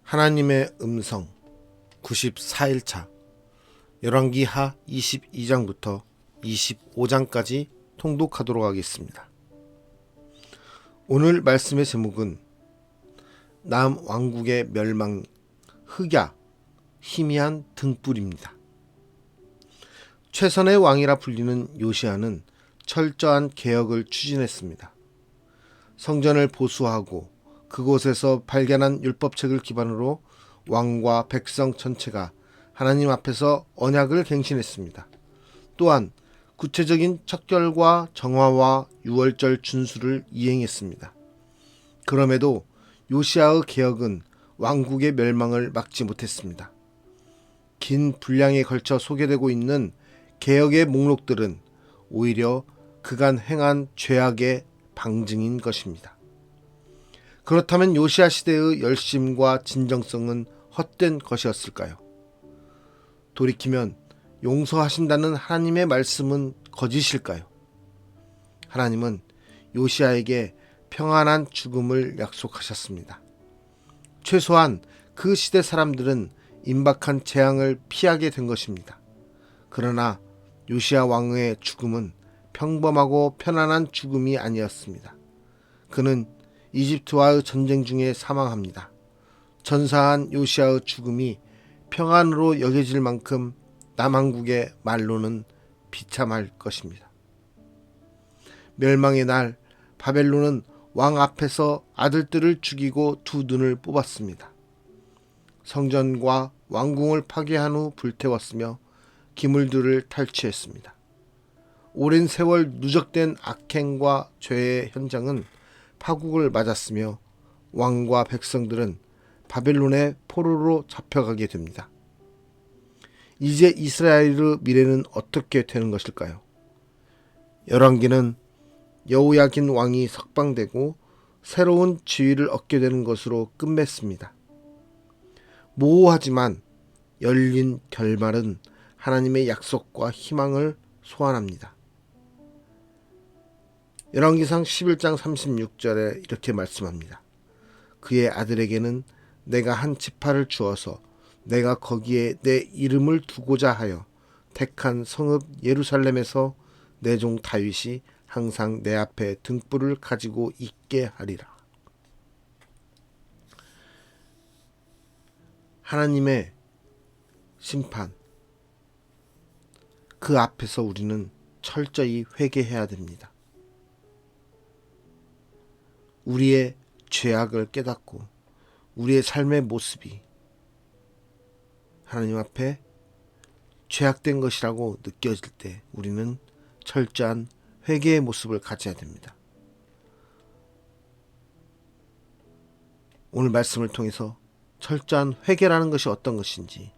하나님의 음성 94일차 열왕기하 22장부터 25장까지 통독하도록 하겠습니다. 오늘 말씀의 제목은 남왕국의 멸망, 흑야, 희미한 등불입니다. 최선의 왕이라 불리는 요시야는 철저한 개혁을 추진했습니다. 성전을 보수하고 그곳에서 발견한 율법책을 기반으로 왕과 백성 전체가 하나님 앞에서 언약을 갱신했습니다. 또한 구체적인 척결과 정화와 유월절 준수를 이행했습니다. 그럼에도 요시야의 개혁은 왕국의 멸망을 막지 못했습니다. 긴 분량에 걸쳐 소개되고 있는 개혁의 목록들은 오히려 그간 행한 죄악의 방증인 것입니다. 그렇다면 요시야 시대의 열심과 진정성은 헛된 것이었을까요? 돌이키면 용서하신다는 하나님의 말씀은 거짓일까요? 하나님은 요시야에게 평안한 죽음을 약속하셨습니다. 최소한 그 시대 사람들은 임박한 재앙을 피하게 된 것입니다. 그러나 요시야 왕의 죽음은 평범하고 편안한 죽음이 아니었습니다. 그는 이집트와의 전쟁 중에 사망합니다. 전사한 요시야의 죽음이 평안으로 여겨질 만큼 남왕국의 말로는 비참할 것입니다. 멸망의 날 바벨론은 왕 앞에서 아들들을 죽이고 두 눈을 뽑았습니다. 성전과 왕궁을 파괴한 후 불태웠으며 기물들을 탈취했습니다. 오랜 세월 누적된 악행과 죄의 현장은 파국을 맞았으며 왕과 백성들은 바벨론의 포로로 잡혀가게 됩니다. 이제 이스라엘의 미래는 어떻게 되는 것일까요? 열왕기는 여호야긴 왕이 석방되고 새로운 지위를 얻게 되는 것으로 끝맺습니다. 모호하지만 열린 결말은 하나님의 약속과 희망을 소환합니다. 열왕기상 11장 36절에 이렇게 말씀합니다. 그의 아들에게는 내가 한 지파를 주어서 내가 거기에 내 이름을 두고자 하여 택한 성읍 예루살렘에서 내 종 다윗이 항상 내 앞에 등불을 가지고 있게 하리라. 하나님의 심판, 그 앞에서 우리는 철저히 회개해야 됩니다. 우리의 죄악을 깨닫고 우리의 삶의 모습이 하나님 앞에 죄악된 것이라고 느껴질 때 우리는 철저한 회개의 모습을 가져야 됩니다. 오늘 말씀을 통해서 철저한 회개라는 것이 어떤 것인지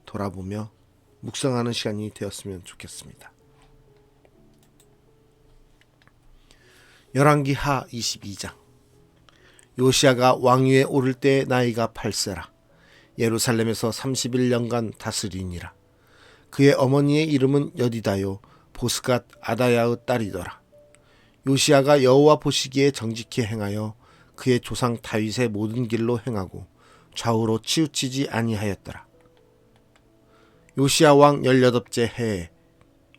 돌아보며 묵상하는 시간이 되었으면 좋겠습니다. 열왕기하 22장 요시야가 왕위에 오를 때 나이가 8세라. 예루살렘에서 31년간 다스리니라. 그의 어머니의 이름은 여디다요 보스갓 아다야의 딸이더라. 요시야가 여호와 보시기에 정직히 행하여 그의 조상 다윗의 모든 길로 행하고 좌우로 치우치지 아니하였더라. 요시야 왕 18째 해에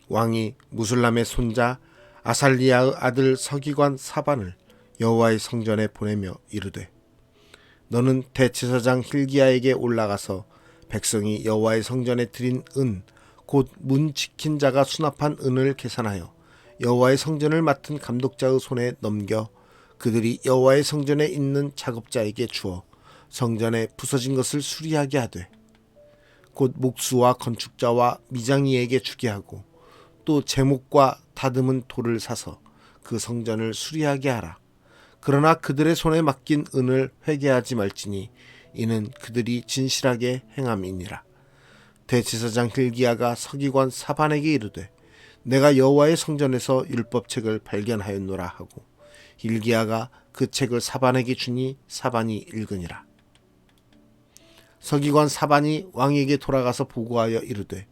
왕이 무술람의 손자 아살리야의 아들 서기관 사반을 여호와의 성전에 보내며 이르되 너는 대제사장 hil기야에게 올라가서 백성이 여호와의 성전에 드린 은 곧 문 지킨 자가 수납한 은을 계산하여 여호와의 성전을 맡은 감독자의 손에 넘겨 그들이 여호와의 성전에 있는 작업자에게 주어 성전에 부서진 것을 수리하게 하되 곧 목수와 건축자와 미장이에게 주게 하고 또 제목과 다듬은 돌을 사서 그 성전을 수리하게 하라. 그러나 그들의 손에 맡긴 은을 회개하지 말지니 이는 그들이 진실하게 행함이니라. 대제사장 hil기야가 서기관 사반에게 이르되 내가 여호와의 성전에서 율법책을 발견하였노라 하고 hil기야가 그 책을 사반에게 주니 사반이 읽으니라. 서기관 사반이 왕에게 돌아가서 보고하여 이르되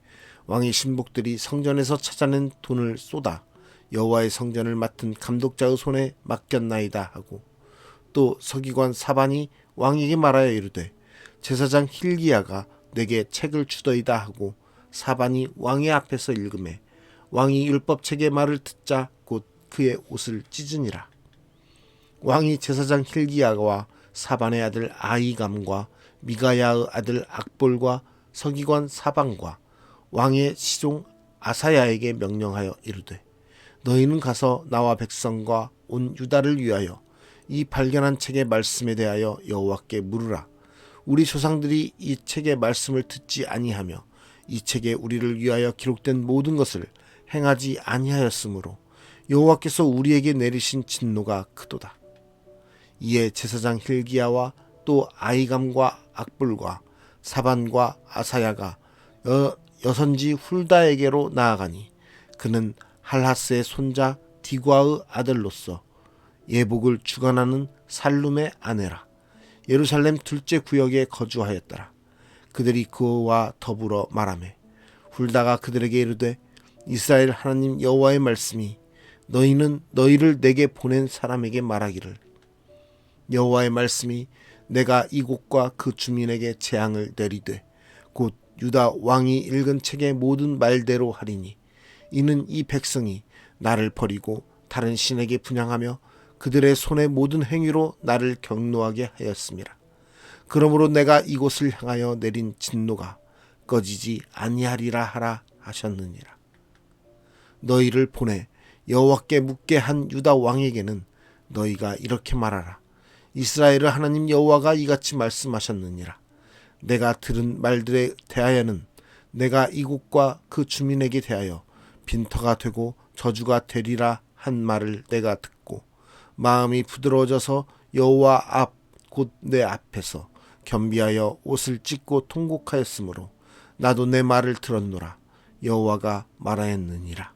왕의 신복들이 성전에서 찾아낸 돈을 쏟아 여호와의 성전을 맡은 감독자의 손에 맡겼나이다 하고 또 서기관 사반이 왕에게 말하여 이르되 제사장 hil기야가 내게 책을 주더이다 하고 사반이 왕의 앞에서 읽음에 왕이 율법책의 말을 듣자 곧 그의 옷을 찢으니라. 왕이 제사장 hil기야와 사반의 아들 아히감과 미가야의 아들 악볼과 서기관 사방과 왕의 시종 아사야에게 명령하여 이르되 너희는 가서 나와 백성과 온 유다를 위하여 이 발견한 책의 말씀에 대하여 여호와께 물으라. 우리 조상들이 이 책의 말씀을 듣지 아니하며 이 책에 우리를 위하여 기록된 모든 것을 행하지 아니하였으므로 여호와께서 우리에게 내리신 진노가 크도다. 이에 제사장 hil기야와 또 아히감과 악불과 사반과 아사야가 여선지 훌다에게로 나아가니 그는 할하스의 손자 디과의 아들로서 예복을 주관하는 살룸의 아내라. 예루살렘 둘째 구역에 거주하였더라. 그들이 그와 더불어 말하매 훌다가 그들에게 이르되 이스라엘 하나님 여호와의 말씀이 너희는 너희를 내게 보낸 사람에게 말하기를 여호와의 말씀이 내가 이곳과 그 주민에게 재앙을 내리되 곧 유다 왕이 읽은 책의 모든 말대로 하리니 이는 이 백성이 나를 버리고 다른 신에게 분향하며 그들의 손의 모든 행위로 나를 경노하게 하였음이라. 그러므로 내가 이곳을 향하여 내린 진노가 꺼지지 아니하리라 하라 하셨느니라. 너희를 보내 여호와께 묻게 한 유다 왕에게는 너희가 이렇게 말하라. 이스라엘의 하나님 여호와가 이같이 말씀하셨느니라. 내가 들은 말들에 대하여는 내가 이곳과 그 주민에게 대하여 빈터가 되고 저주가 되리라 한 말을 내가 듣고 마음이 부드러워져서 여호와 앞 곧 내 앞에서 겸비하여 옷을 찢고 통곡하였으므로 나도 내 말을 들었노라. 여호와가 말하였느니라.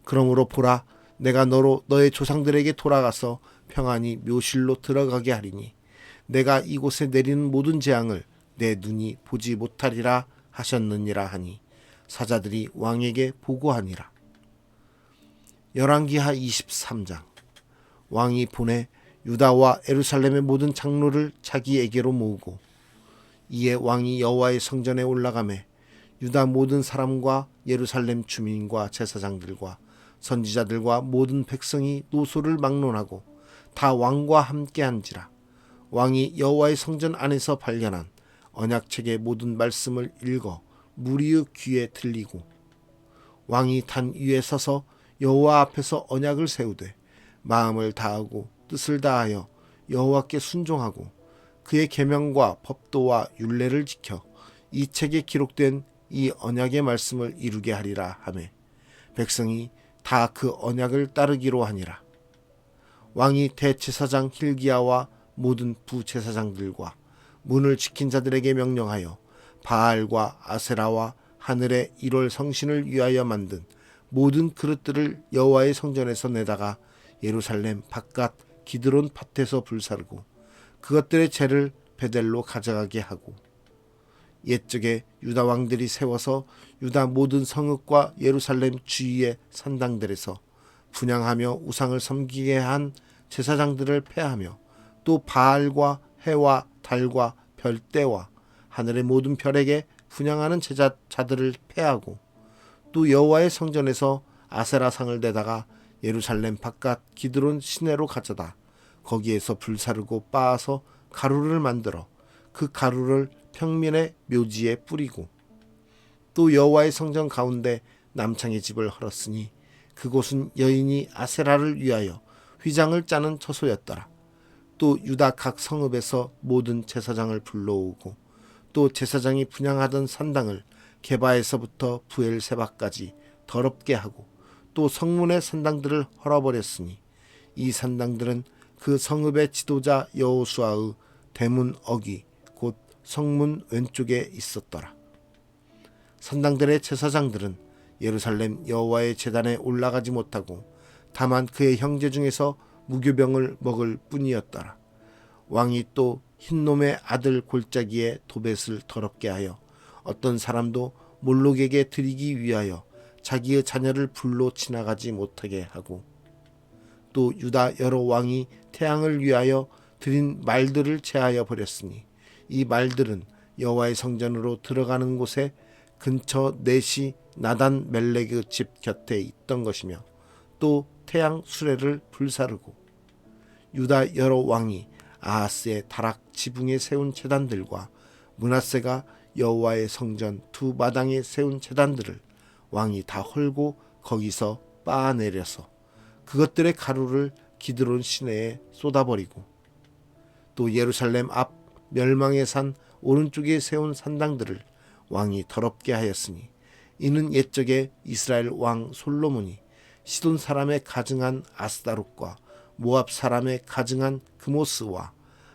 그러므로 보라, 내가 너로 너의 조상들에게 돌아가서 평안히 묘실로 들어가게 하리니 내가 이곳에 내리는 모든 재앙을 내 눈이 보지 못하리라 하셨느니라 하니 사자들이 왕에게 보고하니라. 열왕기하 23장. 왕이 보내 유다와 예루살렘의 모든 장로를 자기에게로 모으고 이에 왕이 여호와의 성전에 올라가매 유다 모든 사람과 예루살렘 주민과 제사장들과 선지자들과 모든 백성이 노소를 막론하고 다 왕과 함께한지라. 왕이 여호와의 성전 안에서 발견한 언약책의 모든 말씀을 읽어 무리의 귀에 들리고 왕이 단 위에 서서 여호와 앞에서 언약을 세우되 마음을 다하고 뜻을 다하여 여호와께 순종하고 그의 계명과 법도와 율례를 지켜 이 책에 기록된 이 언약의 말씀을 이루게 하리라 하매 백성이 다 그 언약을 따르기로 하니라. 왕이 대제사장 hil기야와 모든 부제사장들과 문을 지킨 자들에게 명령하여 바알과 아세라와 하늘의 1월 성신을 위하여 만든 모든 그릇들을 여호와의 성전에서 내다가 예루살렘 바깥 기드론 밭에서 불사르고 그것들의 재를 베델로 가져가게 하고 옛적에 유다 왕들이 세워서 유다 모든 성읍과 예루살렘 주위의 산당들에서 분향하며 우상을 섬기게 한 제사장들을 폐하며 또 바알과 해와 달과 별대와 하늘의 모든 별에게 분향하는 제자들을 폐하고 또 여호와의 성전에서 아세라상을 내다가 예루살렘 바깥 기드론 시내로 가져다 거기에서 불사르고 빻아서 가루를 만들어 그 가루를 평민의 묘지에 뿌리고 또 여호와의 성전 가운데 남창의 집을 헐었으니 그곳은 여인이 아세라를 위하여 휘장을 짜는 처소였더라. 또 유다 각 성읍에서 모든 제사장을 불러오고 또 제사장이 분향하던 산당을 게바에서부터 부엘세바까지 더럽게 하고 또 성문의 산당들을 헐어버렸으니 이 산당들은 그 성읍의 지도자 여호수아의 대문 어귀 곧 성문 왼쪽에 있었더라. 산당들의 제사장들은 예루살렘 여호와의 제단에 올라가지 못하고 다만 그의 형제 중에서 무교병을 먹을 뿐이었더라. 왕이 또 흰놈의 아들 골짜기에 도벳을 더럽게 하여 어떤 사람도 몰록에게 드리기 위하여 자기의 자녀를 불로 지나가지 못하게 하고 또 유다 여러 왕이 태양을 위하여 드린 말들을 제하여 버렸으니 이 말들은 여호와의 성전으로 들어가는 곳에 근처 넷이 나단 멜렉의 집 곁에 있던 것이며 또 태양 수레를 불사르고 유다 여러 왕이 아하스의 다락 지붕에 세운 제단들과 므낫세가 여호와의 성전 두 마당에 세운 제단들을 왕이 다 헐고 거기서 빻아내려서 그것들의 가루를 기드론 시내에 쏟아버리고 또 예루살렘 앞 멸망의 산 오른쪽에 세운 산당들을 왕이 더럽게 하였으니 이는 옛적에 이스라엘 왕 솔로몬이 시돈 사람의 가증한 아스다롯과 모압 사람의 가증한 그모스와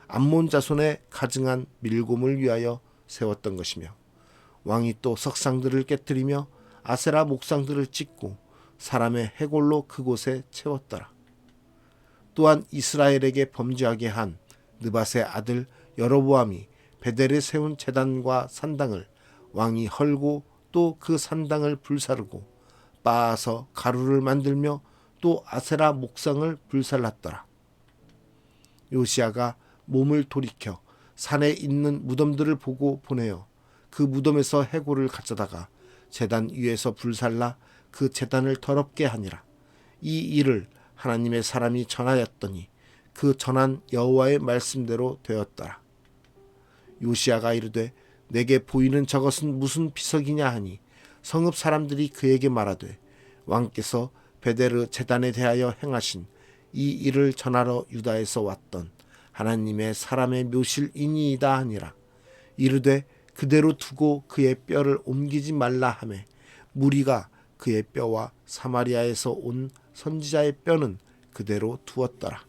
암몬 자손의 가증한 밀곰을 위하여 세웠던 것이며 왕이 또 석상들을 깨뜨리며 아세라 목상들을 찍고 사람의 해골로 그곳에 채웠더라. 또한 이스라엘에게 범죄하게 한 느밧의 아들 여로보암이 베델에 세운 제단과 산당을 왕이 헐고 또 그 산당을 불사르고 빻아서 가루를 만들며 또 아세라 목상을 불살랐더라. 요시야가 몸을 돌이켜 산에 있는 무덤들을 보고 보내어 그 무덤에서 해골을 가져다가 제단 위에서 불살라 그 제단을 더럽게 하니라. 이 일을 하나님의 사람이 전하였더니 그 전한 여호와의 말씀대로 되었더라. 요시야가 이르되 내게 보이는 저것은 무슨 비석이냐 하니 성읍 사람들이 그에게 말하되 왕께서 베델의 제단에 대하여 행하신 이 일을 전하러 유다에서 왔던 하나님의 사람의 묘실이니이다 하니라. 이르되 그대로 두고 그의 뼈를 옮기지 말라 하매 무리가 그의 뼈와 사마리아에서 온 선지자의 뼈는 그대로 두었더라.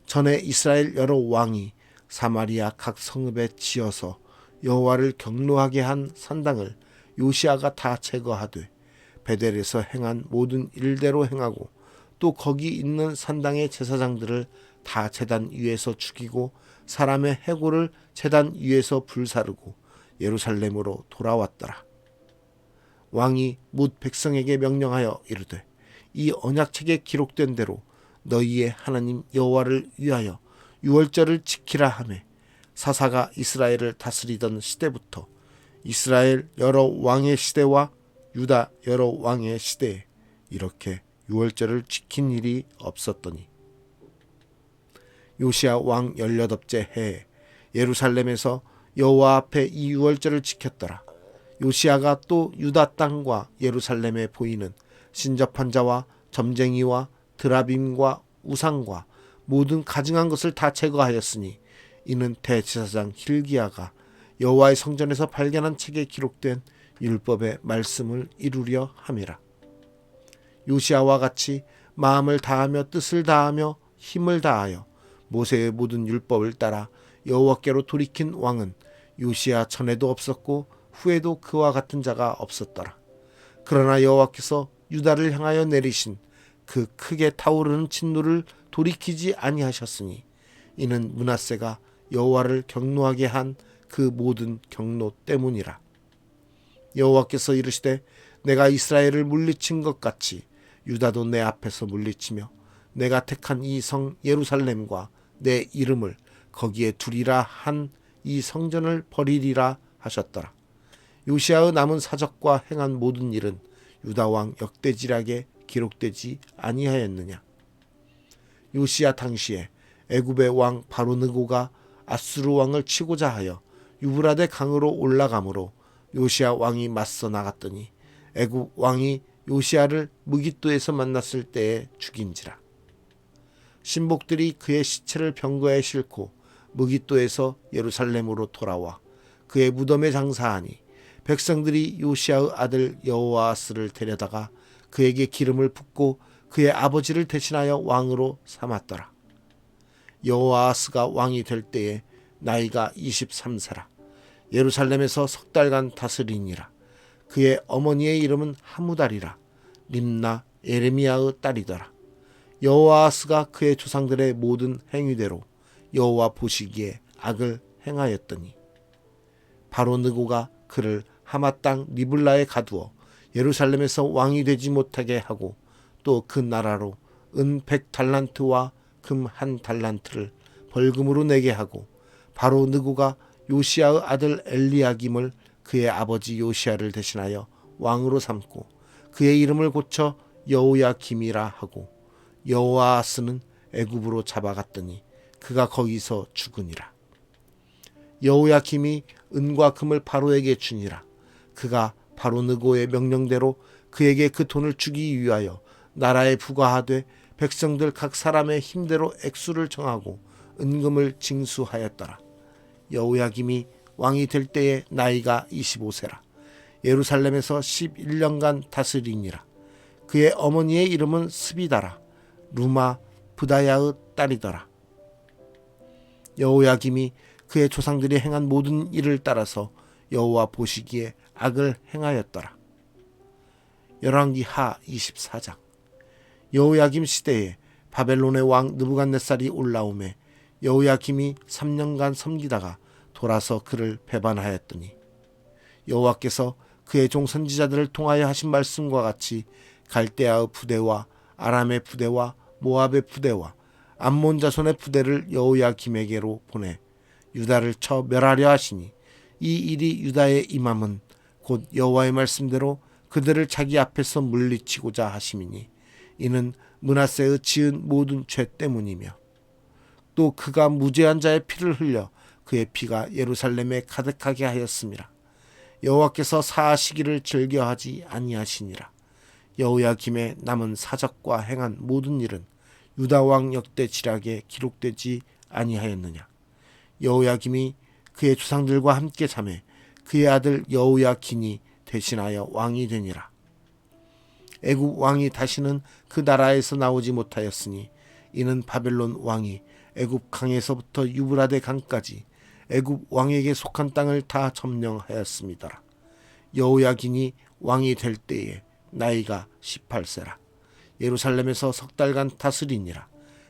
전에 이스라엘 여러 왕이 사마리아 각 성읍에 지어서 여호와를 경노하게 한 산당을 요시야가 다 제거하되 베델에서 행한 모든 일대로 행하고 또 거기 있는 산당의 제사장들을 다 제단 위에서 죽이고 사람의 해골을 제단 위에서 불사르고 예루살렘으로 돌아왔더라. 왕이 뭇 백성에게 명령하여 이르되 이 언약책에 기록된 대로 너희의 하나님 여호와를 위하여 유월절을 지키라 하매 사사가 이스라엘을 다스리던 시대부터 이스라엘 여러 왕의 시대와 유다 여러 왕의 시대에 이렇게 유월절을 지킨 일이 없었더니 요시야 왕 18째 해에 예루살렘에서 여호와 앞에 이 유월절을 지켰더라. 요시야가 또 유다 땅과 예루살렘에 보이는 신접한 자와 점쟁이와 드라빔과 우상과 모든 가증한 것을 다 제거하였으니 이는 대제사장 hil기야가 여호와의 성전에서 발견한 책에 기록된 율법의 말씀을 이루려 함이라. 요시야와 같이 마음을 다하며 뜻을 다하며 힘을 다하여 모세의 모든 율법을 따라 여호와께로 돌이킨 왕은 요시야 전에도 없었고 후에도 그와 같은 자가 없었더라. 그러나 여호와께서 유다를 향하여 내리신 그 크게 타오르는 진노를 돌이키지 아니하셨으니 이는 므낫세가 여호와를 경노하게 한 그 모든 경노 때문이라. 여호와께서 이르시되 내가 이스라엘을 물리친 것 같이 유다도 내 앞에서 물리치며 내가 택한 이 성 예루살렘과 내 이름을 거기에 두리라 한 이 성전을 버리리라 하셨더라. 요시야의 남은 사적과 행한 모든 일은 유다 왕 역대지략에 기록되지 아니하였느냐. 요시야 당시에 애굽의 왕 바로느고가 아수르 왕을 치고자 하여 유브라데 강으로 올라가므로 요시야 왕이 맞서 나갔더니 애굽 왕이 요시야를 무깃도에서 만났을 때에 죽인지라. 신복들이 그의 시체를 병거에 싣고 무깃도에서 예루살렘으로 돌아와 그의 무덤에 장사하니 백성들이 요시야의 아들 여호아스를 데려다가 그에게 기름을 붓고 그의 아버지를 대신하여 왕으로 삼았더라. 여호아스가 왕이 될 때에 나이가 23세라. 예루살렘에서 석 달간 다스리니라. 그의 어머니의 이름은 하무달이라. 림나 에레미야의 딸이더라. 여호아스가 그의 조상들의 모든 행위대로 여호와 보시기에 악을 행하였더니 바로느고가 그를 하마 땅 리블라에 가두어 예루살렘에서 왕이 되지 못하게 하고 또 그 나라로 은 100달란트와 금 1달란트를 벌금으로 내게 하고 바로 느고가 요시야의 아들 엘리야김을 그의 아버지 요시야를 대신하여 왕으로 삼고 그의 이름을 고쳐 여호야김이라 하고 여호아스는 애굽으로 잡아갔더니 그가 거기서 죽으니라. 여호야김이 은과 금을 바로에게 주니라. 그가 바로 느고의 명령대로 그에게 그 돈을 주기 위하여 나라에 부과하되 백성들 각 사람의 힘대로 액수를 정하고 은금을 징수하였더라. 여호야김이 왕이 될 때에 나이가 25세라. 예루살렘에서 11년간 다스리니라. 그의 어머니의 이름은 스비다라. 루마 부다야의 딸이더라. 여호야김이 그의 조상들이 행한 모든 일을 따라서 여호와 보시기에 악을 행하였더라. 열왕기하 24장. 여호야김 시대에 바벨론의 왕 느부갓네살이 올라오매 여호야김이 3년간 섬기다가 돌아서 그를 배반하였더니 여호와께서 그의 종 선지자들을 통하여 하신 말씀과 같이 갈대아의 부대와 아람의 부대와 모압의 부대와 암몬 자손의 부대를 여호야김에게로 보내 유다를 쳐 멸하려 하시니 이 일이 유다에 임함은 곧 여호와의 말씀대로 그들을 자기 앞에서 물리치고자 하심이니 이는 므낫세의 지은 모든 죄 때문이며 또 그가 무죄한 자의 피를 흘려 그의 피가 예루살렘에 가득하게 하였음이라. 여호와께서 사하시기를 즐겨하지 아니하시니라. 여호야김의 남은 사적과 행한 모든 일은 유다 왕 역대 지략에 기록되지 아니하였느냐. 여호야김이 그의 조상들과 함께 잠에 그의 아들 여호야긴이 대신하여 왕이 되니라. 애굽 왕이 다시는 그 나라에서 나오지 못하였으니 이는 바벨론 왕이 애굽 강에서부터 유브라데 강까지 애굽 왕에게 속한 땅을 다 점령하였습니다. 여호야긴이 왕이 될 때에 나이가 18세라. 예루살렘에서 석 달간 다스리니라.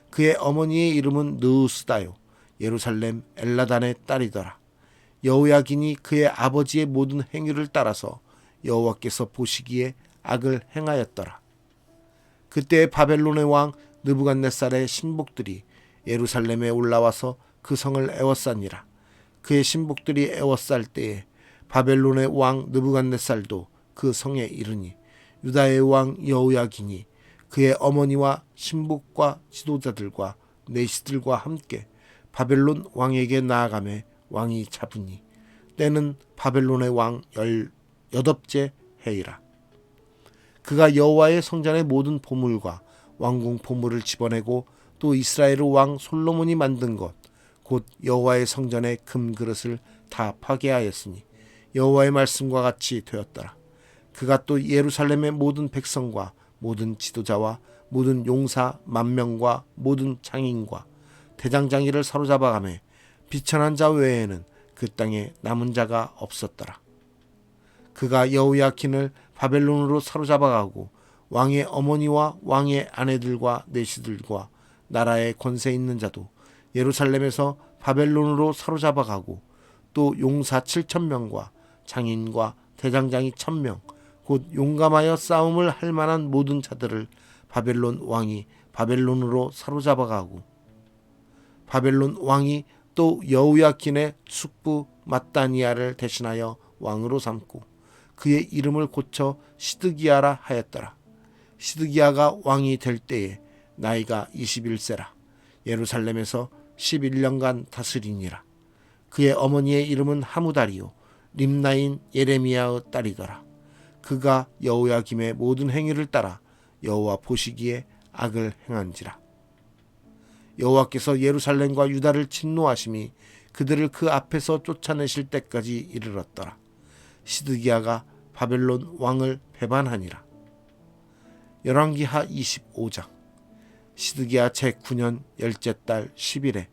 그의 어머니의 이름은 느우스다요 예루살렘 엘라단의 딸이더라. 여호야긴이 그의 아버지의 모든 행위를 따라서 여호와께서 보시기에 악을 행하였더라. 그때 바벨론의 왕 느부갓네살의 신복들이 예루살렘에 올라와서 그 성을 에워싸니라. 그의 신복들이 에워쌀 때에 바벨론의 왕 느부갓네살도 그 성에 이르니 유다의 왕 여호야긴이 그의 어머니와 신복과 지도자들과 내시들과 함께 바벨론 왕에게 나아가매 왕이 잡으니 때는 바벨론의 왕 18째 해이라. 그가 여호와의 성전의 모든 보물과 왕궁 보물을 집어내고 또 이스라엘의 왕 솔로몬이 만든 것 곧 여호와의 성전의 금 그릇을 다 파괴하였으니 여호와의 말씀과 같이 되었더라. 그가 또 예루살렘의 모든 백성과 모든 지도자와 모든 용사 10,000명과 모든 장인과 대장장이를 사로잡아가매 비천한 자 외에는 그 땅에 남은 자가 없었더라. 그가 여호야킨을 바벨론으로 사로잡아가고 왕의 어머니와 왕의 아내들과 내시들과 나라의 권세 있는 자도 예루살렘에서 바벨론으로 사로잡아가고 또 용사 7,000명과 장인과 대장장이 1,000명 곧 용감하여 싸움을 할 만한 모든 자들을 바벨론 왕이 바벨론으로 사로잡아가고 바벨론 왕이 또 여호야킨의 숙부 mat다니아를 대신하여 왕으로 삼고 그의 이름을 고쳐 시드기야라 하였더라. 시드기야가 왕이 될 때에 나이가 21세라. 예루살렘에서 11년간 다스리니라. 그의 어머니의 이름은 하무다리요 림나인 예레미야의 딸이더라. 그가 여호야김의 모든 행위를 따라 여호와 보시기에 악을 행한지라. 여호와께서 예루살렘과 유다를 진노하심이 그들을 그 앞에서 쫓아내실 때까지 이르렀더라. 시드기야가 바벨론 왕을 배반하니라. 열왕기하 25장. 시드기야 제9년 10째 달 10일에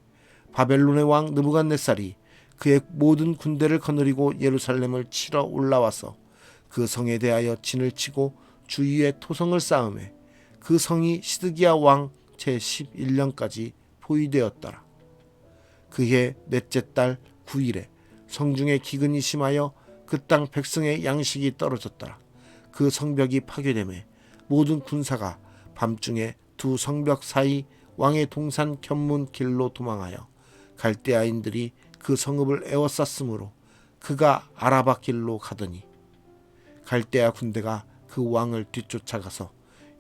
바벨론의 왕 느부갓네살이 그의 모든 군대를 거느리고 예루살렘을 치러 올라와서 그 성에 대하여 진을 치고 주위에 토성을 쌓음에 그 성이 시드기야 왕 제11년까지 포위되었더라. 그해 넷째 달 9일에 성중에 기근이 심하여 그 땅 백성의 양식이 떨어졌더라. 그 성벽이 파괴되매 모든 군사가 밤중에 두 성벽 사이 왕의 동산 견문 길로 도망하여 갈대아인들이 그 성읍을 에워쌌으므로 그가 아라바 길로 가더니 갈대아 군대가 그 왕을 뒤쫓아가서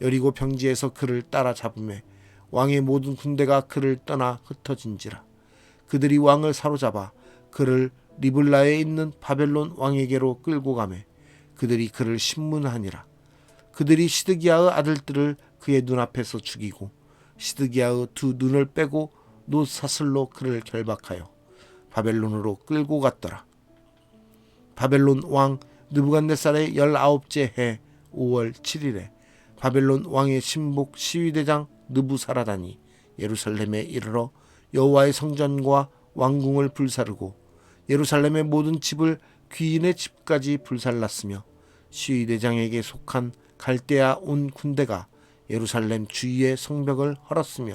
여리고 평지에서 그를 따라잡음에 왕의 모든 군대가 그를 떠나 흩어진지라. 그들이 왕을 사로잡아 그를 리블라에 있는 바벨론 왕에게로 끌고 가매 그들이 그를 신문하니라. 그들이 시드기야의 아들들을 그의 눈앞에서 죽이고 시드기야의 두 눈을 빼고 노사슬로 그를 결박하여 바벨론으로 끌고 갔더라. 바벨론 왕 느부갓네살의 19째 해 5월 7일에 바벨론 왕의 신복 시위대장 느부사라단이 예루살렘에 이르러 여호와의 성전과 왕궁을 불사르고 예루살렘의 모든 집을 귀인의 집까지 불살랐으며 시위대장에게 속한 갈대아 온 군대가 예루살렘 주위의 성벽을 헐었으며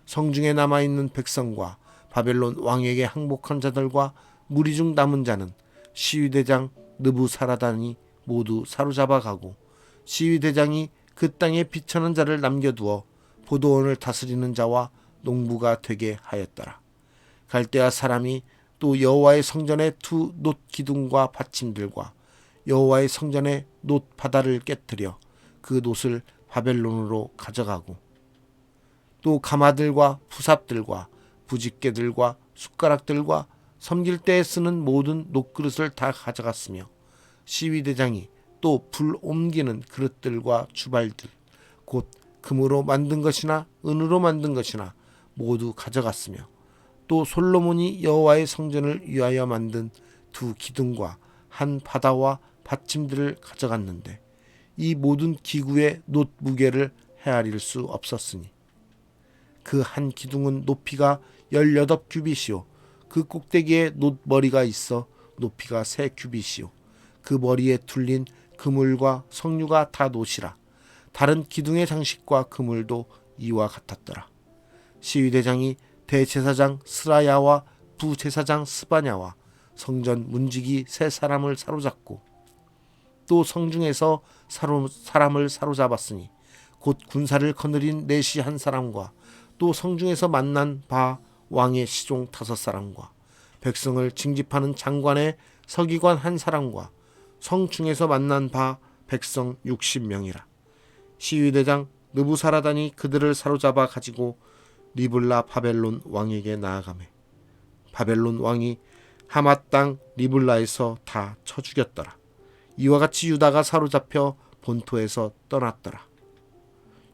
성중에 남아있는 백성과 바벨론 왕에게 항복한 자들과 무리 중 남은 자는 시위대장 느부사라단이 모두 사로잡아 가고 시위대장이 그 땅에 비천한 자를 남겨두어 포도원을 다스리는 자와 농부가 되게 하였더라. 갈대아 사람이 또 여호와의 성전의 두 놋 기둥과 받침들과 여호와의 성전의 놋 바다를 깨뜨려 그 놋을 바벨론으로 가져가고 또 가마들과 푸삽들과 부집개들과 숟가락들과 섬길 때에 쓰는 모든 놋그릇을 다 가져갔으며 시위대장이 또 불 옮기는 그릇들과 주발들 곧 금으로 만든 것이나 은으로 만든 것이나 모두 가져갔으며 또 솔로몬이 여호와의 성전을 위하여 만든 두 기둥과 한 바다와 받침들을 가져갔는데 이 모든 기구의 놋 무게를 헤아릴 수 없었으니 그 한 기둥은 높이가 18규빗이요 그 꼭대기에 놋 머리가 있어 높이가 3규빗이요 그 머리에 둘린 그물과 석류가 다 놋이라. 다른 기둥의 장식과 그물도 이와 같았더라. 시위대장이 대제사장 스라야와 부제사장 스바냐와 성전 문지기 3사람을 사로잡고 또 성중에서 사람을 사로잡았으니 곧 군사를 거느린 내시 1사람과 또 성중에서 만난 바 왕의 시종 5사람과 백성을 징집하는 장관의 서기관 1사람과 성중에서 만난 바 백성 60명이라. 시위대장 느부사라단이 그들을 사로잡아 가지고 리블라 바벨론 왕에게 나아가매 바벨론 왕이 하맛 땅 리블라에서 다 쳐 죽였더라. 이와 같이 유다가 사로잡혀 본토에서 떠났더라.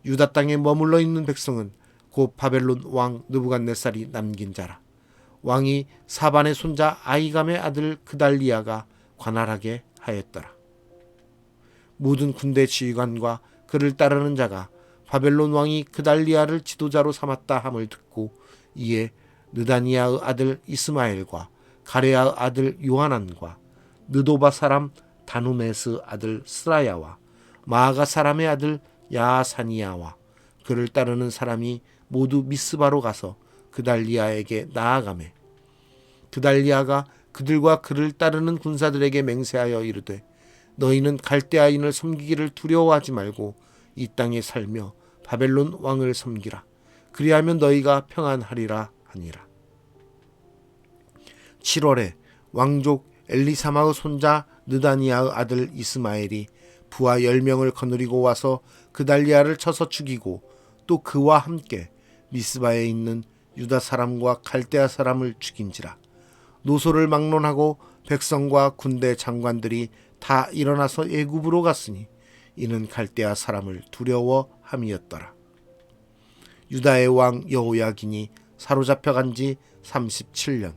유다 땅에 머물러 있는 백성은 곧 바벨론 왕 느부갓네살이 남긴 자라. 왕이 사반의 손자 아이감의 아들 그달리아가 관할하게 하였더라. 모든 군대 지휘관과 그를 따르는 자가 바벨론 왕이 그달리아를 지도자로 삼았다 함을 듣고 이에 느다니아의 아들 이스마엘과 가레아의 아들 요하난과 느도바 사람 다누메스 아들 스라야와 마아가 사람의 아들 야사니아와 그를 따르는 사람이 모두 미스바로 가서 그달리아에게 나아가매 그달리아가 그들과 그를 따르는 군사들에게 맹세하여 이르되 너희는 갈대아인을 섬기기를 두려워하지 말고 이 땅에 살며 바벨론 왕을 섬기라. 그리하면 너희가 평안하리라 하니라. 7월에 왕족 엘리사마의 손자 느다니아의 아들 이스마엘이 부하 10명을 거느리고 와서 그달리아를 쳐서 죽이고 또 그와 함께 미스바에 있는 유다 사람과 갈대아 사람을 죽인지라. 노소를 막론하고 백성과 군대 장관들이 다 일어나서 애굽으로 갔으니 이는 갈대아 사람을 두려워함이었더라. 유다의 왕 여호야긴이 사로잡혀간 지 37년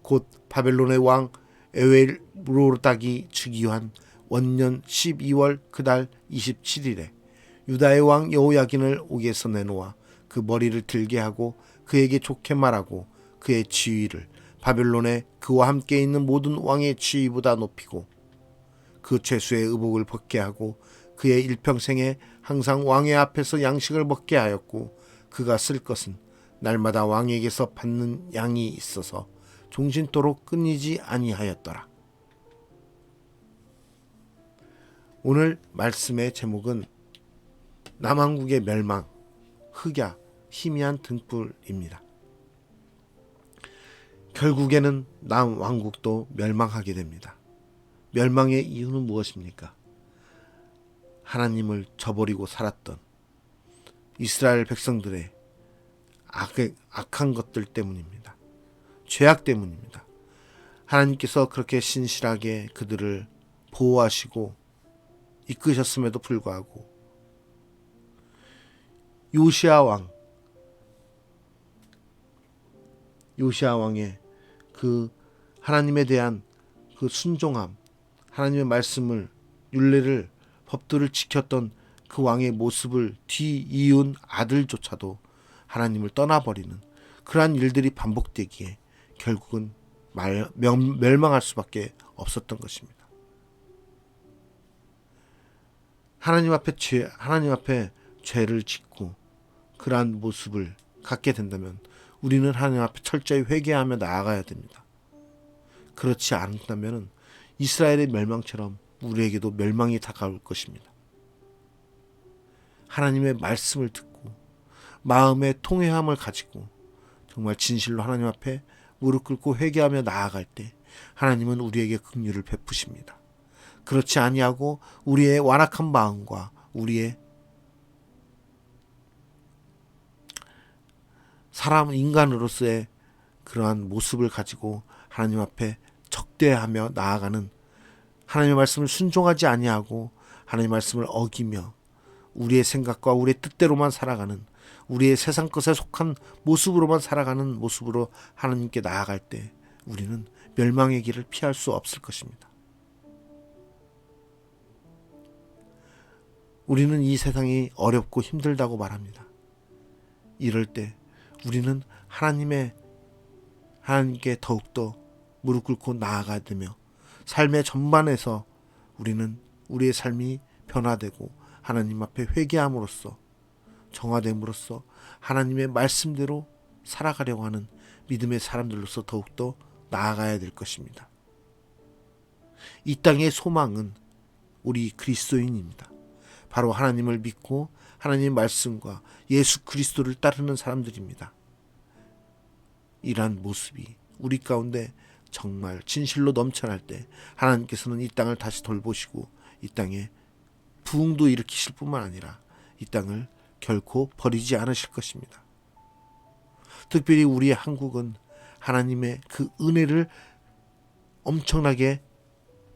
곧 바벨론의 왕 에웰로닥이 즉위한 원년 12월 그달 27일에 유다의 왕 여호야긴을 옥에서 내놓아 그 머리를 들게 하고 그에게 좋게 말하고 그의 지위를 바벨론에 그와 함께 있는 모든 왕의 지위보다 높이고 그 죄수의 의복을 벗게 하고 그의 일평생에 항상 왕의 앞에서 양식을 먹게 하였고 그가 쓸 것은 날마다 왕에게서 받는 양이 있어서 종신토록 끊이지 아니하였더라. 오늘 말씀의 제목은 남왕국의 멸망, 흑야, 희미한 등불입니다. 결국에는 남왕국도 멸망하게 됩니다. 멸망의 이유는 무엇입니까? 하나님을 저버리고 살았던 이스라엘 백성들의 악한 것들 때문입니다. 죄악 때문입니다. 하나님께서 그렇게 신실하게 그들을 보호하시고 이끄셨음에도 불구하고 요시야 왕의 그 하나님에 대한 그 순종함, 하나님의 말씀을, 율례를, 법들을 지켰던 그 왕의 모습을 뒤이은 아들조차도 하나님을 떠나버리는 그러한 일들이 반복되기에 결국은 멸망할 수밖에 없었던 것입니다. 하나님 앞에 죄를 짓고 그러한 모습을 갖게 된다면 우리는 하나님 앞에 철저히 회개하며 나아가야 됩니다. 그렇지 않다면 이스라엘의 멸망처럼 우리에게도 멸망이 다가올 것입니다. 하나님의 말씀을 듣고 마음의 통회함을 가지고 정말 진실로 하나님 앞에 무릎 꿇고 회개하며 나아갈 때 하나님은 우리에게 긍휼을 베푸십니다. 그렇지 아니하고 우리의 완악한 마음과 우리의 인간으로서의 그러한 모습을 가지고 하나님 앞에 적대하며 나아가는, 하나님의 말씀을 순종하지 아니하고 하나님의 말씀을 어기며 우리의 생각과 우리의 뜻대로만 살아가는, 우리의 세상 것에 속한 모습으로만 살아가는 모습으로 하나님께 나아갈 때 우리는 멸망의 길을 피할 수 없을 것입니다. 우리는 이 세상이 어렵고 힘들다고 말합니다. 이럴 때 우리는 하나님께 더욱더 무릎 꿇고 나아가야 되며 삶의 전반에서 우리는 우리의 삶이 변화되고 하나님 앞에 회개함으로써 정화됨으로써 하나님의 말씀대로 살아가려고 하는 믿음의 사람들로서 더욱더 나아가야 될 것입니다. 이 땅의 소망은 우리 그리스도인입니다. 바로 하나님을 믿고 하나님의 말씀과 예수 그리스도를 따르는 사람들입니다. 이러한 모습이 우리 가운데 정말 진실로 넘쳐날 때 하나님께서는 이 땅을 다시 돌보시고 이 땅에 부흥도 일으키실 뿐만 아니라 이 땅을 결코 버리지 않으실 것입니다. 특별히 우리 한국은 하나님의 그 은혜를 엄청나게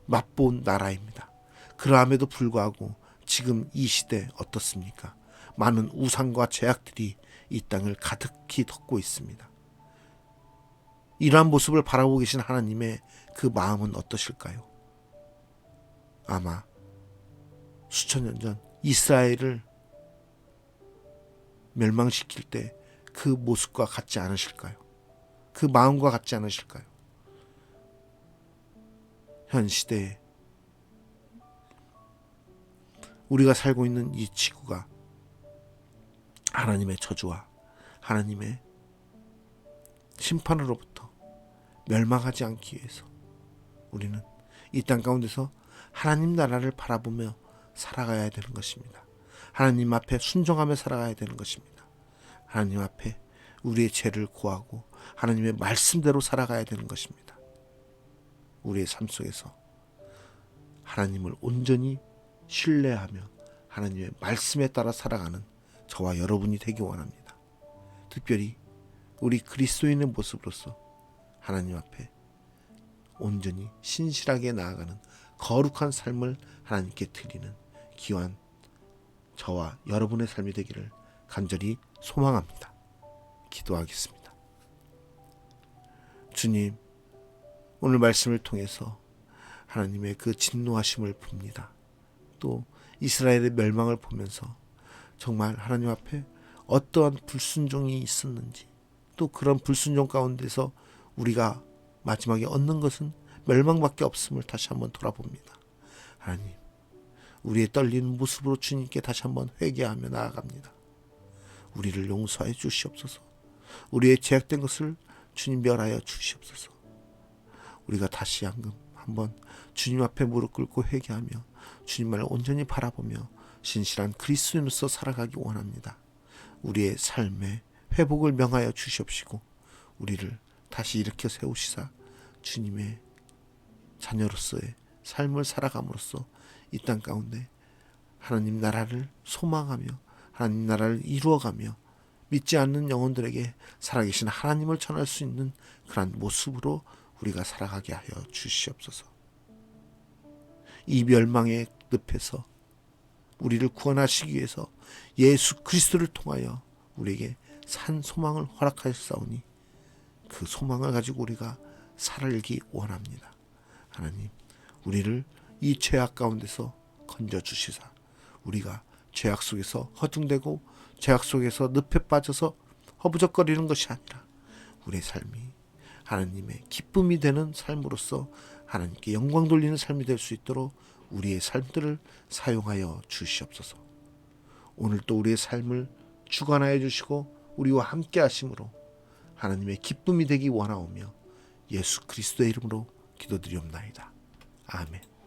맛본 나라입니다. 그러함에도 불구하고 지금 이 시대 어떻습니까? 많은 우상과 죄악들이 이 땅을 가득히 덮고 있습니다. 이러한 모습을 바라보고 계신 하나님의 그 마음은 어떠실까요? 아마 수천 년 전 이스라엘을 멸망시킬 때 그 모습과 같지 않으실까요? 그 마음과 같지 않으실까요? 현 시대에 우리가 살고 있는 이 지구가 하나님의 저주와 하나님의 심판으로부터 멸망하지 않기 위해서 우리는 이 땅 가운데서 하나님 나라를 바라보며 살아가야 되는 것입니다. 하나님 앞에 순종하며 살아가야 되는 것입니다. 하나님 앞에 우리의 죄를 고하고 하나님의 말씀대로 살아가야 되는 것입니다. 우리의 삶 속에서 하나님을 온전히 신뢰하며 하나님의 말씀에 따라 살아가는 저와 여러분이 되기 원합니다. 특별히 우리 그리스도인의 모습으로서 하나님 앞에 온전히 신실하게 나아가는 거룩한 삶을 하나님께 드리는 귀한 저와 여러분의 삶이 되기를 간절히 소망합니다. 기도하겠습니다. 주님, 오늘 말씀을 통해서 하나님의 그 진노하심을 봅니다. 또 이스라엘의 멸망을 보면서 정말 하나님 앞에 어떠한 불순종이 있었는지, 또 그런 불순종 가운데서 우리가 마지막에 얻는 것은 멸망밖에 없음을 다시 한번 돌아봅니다. 하나님, 우리의 떨리는 모습으로 주님께 다시 한번 회개하며 나아갑니다. 우리를 용서하여 주시옵소서. 우리의 죄악된 것을 주님 멸하여 주시옵소서. 우리가 다시 한번 주님 앞에 무릎 꿇고 회개하며 주님만을 온전히 바라보며 신실한 그리스도인으로서 살아가기 원합니다. 우리의 삶에 회복을 명하여 주시옵시고 우리를 다시 일으켜 세우시사 주님의 자녀로서의 삶을 살아감으로써 이 땅 가운데 하나님 나라를 소망하며 하나님 나라를 이루어가며 믿지 않는 영혼들에게 살아계신 하나님을 전할 수 있는 그러한 모습으로 우리가 살아가게 하여 주시옵소서. 이 멸망의 늪에서 우리를 구원하시기 위해서 예수 그리스도를 통하여 우리에게 산 소망을 허락하셨사오니 그 소망을 가지고 우리가 살기 원합니다. 하나님, 우리를 이 죄악 가운데서 건져주시사 우리가 죄악 속에서 허둥대고 죄악 속에서 늪에 빠져서 허부적거리는 것이 아니라 우리의 삶이 하나님의 기쁨이 되는 삶으로서 하나님께 영광 돌리는 삶이 될 수 있도록 우리의 삶들을 사용하여 주시옵소서. 오늘 또 우리의 삶을 주관하여 주시고 우리와 함께 하심으로 하나님의 기쁨이 되기 원하오며 예수 그리스도의 이름으로 기도드리옵나이다. 아멘.